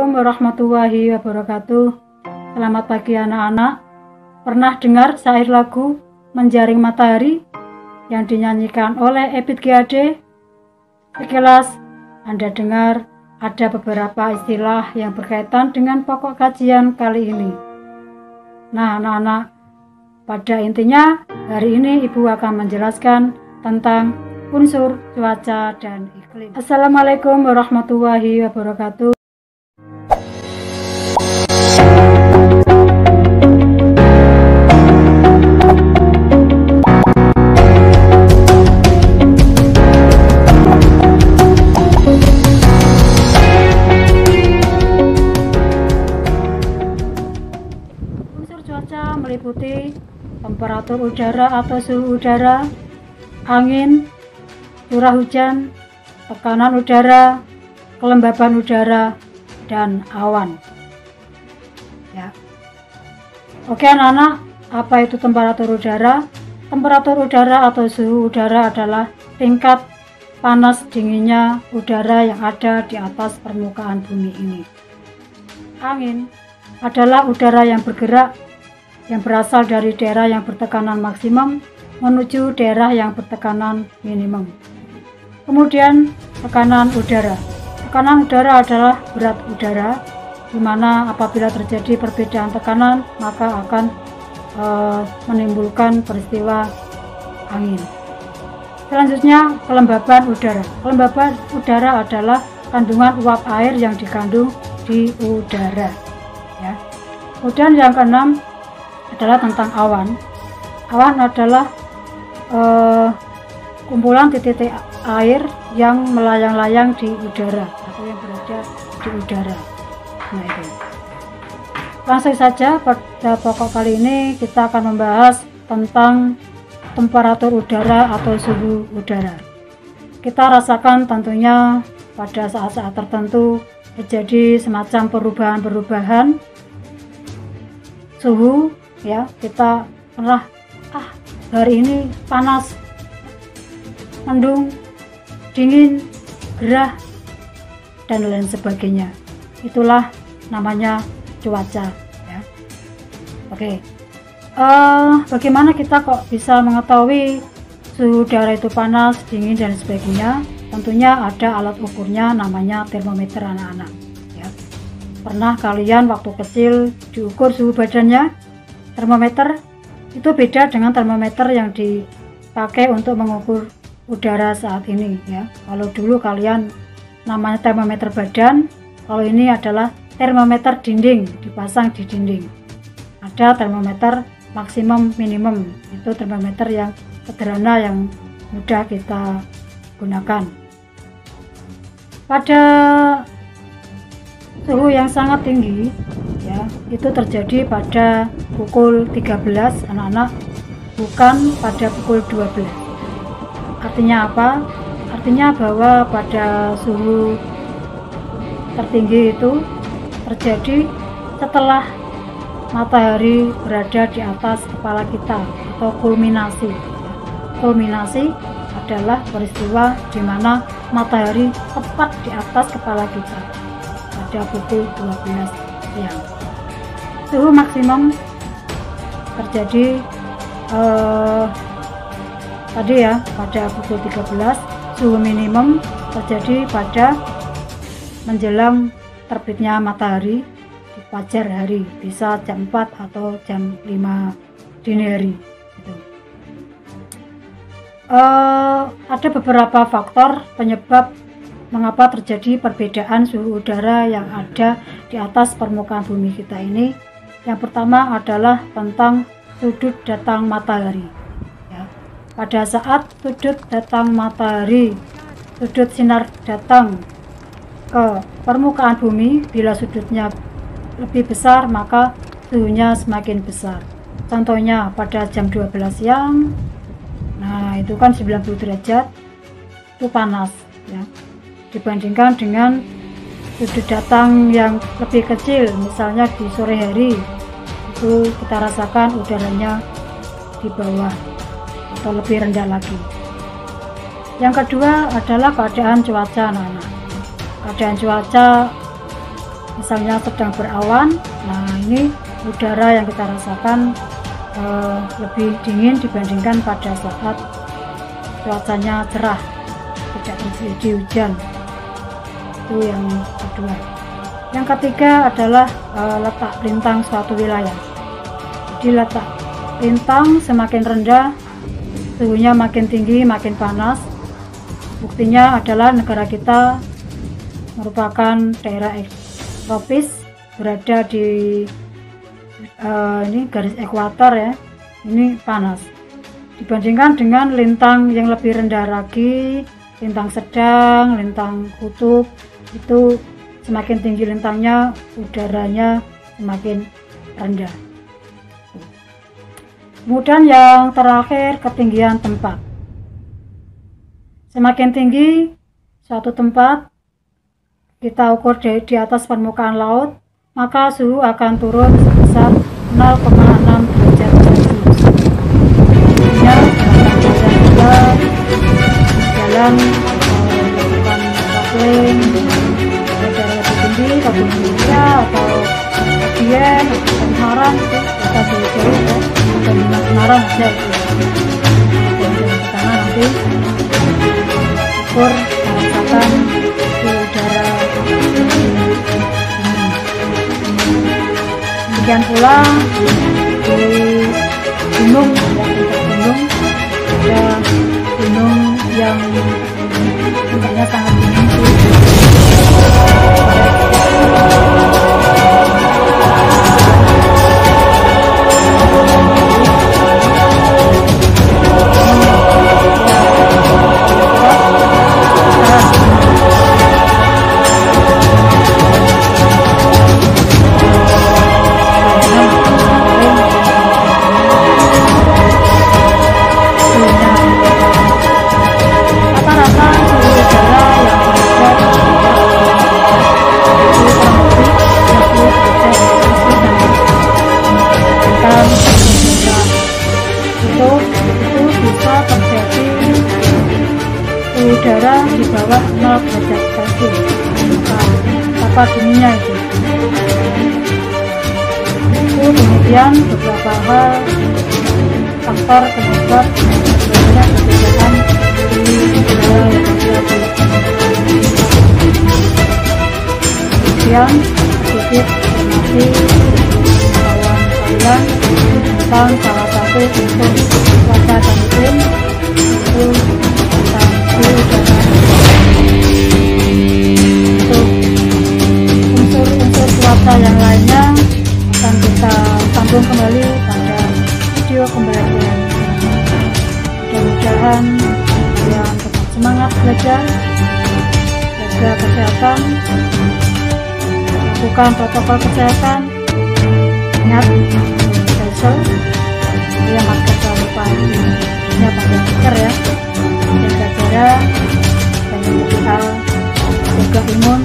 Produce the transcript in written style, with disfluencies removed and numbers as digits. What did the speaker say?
Assalamualaikum warahmatullahi wabarakatuh. Selamat pagi anak-anak. Pernah dengar syair lagu Menjaring Matahari yang dinyanyikan oleh Ebit G. Ade? Sekilas Anda dengar ada beberapa istilah yang berkaitan dengan pokok kajian kali ini. Nah anak-anak, pada intinya hari ini Ibu akan menjelaskan tentang unsur cuaca dan iklim. Assalamualaikum warahmatullahi wabarakatuh. Cuaca meliputi temperatur udara atau suhu udara, angin, curah hujan, tekanan udara, kelembaban udara, dan awan. Ya. Oke anak-anak, apa itu temperatur udara? Temperatur udara atau suhu udara adalah tingkat panas dinginnya udara yang ada di atas permukaan bumi ini. Angin adalah udara yang bergerak yang berasal dari daerah yang bertekanan maksimum menuju daerah yang bertekanan minimum. Kemudian tekanan udara. Tekanan udara adalah berat udara, di mana apabila terjadi perbedaan tekanan maka akan menimbulkan peristiwa angin. Selanjutnya kelembaban udara. Kelembaban udara adalah kandungan uap air yang dikandung di udara. Ya. Kemudian yang keenam adalah tentang awan. Awan adalah kumpulan titik-titik air yang melayang-layang di udara atau yang berada di udara. Nah itu. Langsung saja pada pokok kali ini kita akan membahas tentang temperatur udara atau suhu udara. Kita rasakan tentunya pada saat-saat tertentu terjadi semacam perubahan-perubahan suhu. Ya, kita pernah hari ini panas, mendung, dingin, gerah, dan lain sebagainya. Itulah namanya cuaca. Ya. Oke, bagaimana kita kok bisa mengetahui suhu udara itu panas, dingin, dan sebagainya? Tentunya ada alat ukurnya, namanya termometer anak-anak. Ya. Pernah kalian waktu kecil diukur suhu badannya? Termometer itu beda dengan termometer yang dipakai untuk mengukur udara saat ini ya. Kalau dulu kalian namanya termometer badan, kalau ini adalah termometer dinding, dipasang di dinding. Ada termometer maksimum minimum, itu termometer yang sederhana yang mudah kita gunakan. Pada suhu yang sangat tinggi ya, itu terjadi pada pukul 13 anak-anak, bukan pada pukul 12. Artinya apa? Artinya bahwa pada suhu tertinggi itu terjadi setelah matahari berada di atas kepala kita atau kulminasi. Kulminasi adalah peristiwa di mana matahari tepat di atas kepala kita pada pukul 12 siang. Suhu maksimum terjadi tadi ya pada pukul 13, suhu minimum terjadi pada menjelang terbitnya matahari di fajar hari, bisa jam 4 atau jam 5 dini hari gitu. Ada beberapa faktor penyebab mengapa terjadi perbedaan suhu udara yang ada di atas permukaan bumi kita ini. Yang pertama adalah tentang sudut datang matahari. Ya. Pada saat sudut datang matahari, sudut sinar datang ke permukaan bumi, bila sudutnya lebih besar maka suhunya semakin besar. Contohnya pada jam 12 siang, nah itu kan 90 derajat, itu panas ya. Dibandingkan dengan sudut datang yang lebih kecil, misalnya di sore hari, itu kita rasakan udaranya di bawah atau lebih rendah lagi. Yang kedua adalah keadaan cuaca anak-anak. Keadaan cuaca misalnya sedang berawan, nah ini udara yang kita rasakan lebih dingin dibandingkan pada saat cuacanya cerah, tidak terjadi hujan. Itu yang kedua. Yang ketiga adalah letak lintang suatu wilayah. Jadi letak lintang semakin rendah, suhunya makin tinggi, makin panas. Buktinya adalah negara kita merupakan daerah tropis, berada di ini garis ekuator ya. Ini panas. Dibandingkan dengan lintang yang lebih rendah lagi, lintang sedang, lintang kutub, itu semakin tinggi lintangnya, udaranya semakin rendah. Kemudian yang terakhir, ketinggian tempat. Semakin tinggi suatu tempat, kita ukur di atas permukaan laut, maka suhu akan turun sebesar 0,6 derajat Celcius. Artinya kita jalan melakukan traveling daerah lebih tinggi, ke Indonesia atau Dieng, atau Semarang, itu kita jauh-jauh ya, atau Semarang aja itu. Dan ke sana nanti ukur merasakan udara demikian pula di gunung, ya, gunung ada gunung yang tingginya sangat tinggi. Udara di bawah 0 derajat Celcius, apa dinginnya itu. Itu kemudian beberapa hal faktor penyebab adanya perbedaan di udara yang terjadi. Kemudian sedikit informasi kawan kalian tentang salah satu unsur cuaca dan iklim, itu untuk unsur-unsur cuaca yang lainnya akan kita sambung kembali pada video kembali. Mudah-mudahan kalian tetap semangat belajar, jaga kesehatan, lakukan protokol kesehatan, ingat facial, yang masker jangan lupa ini pakai masker ya, jaga jarak, dan yang lebih hal jaga imun.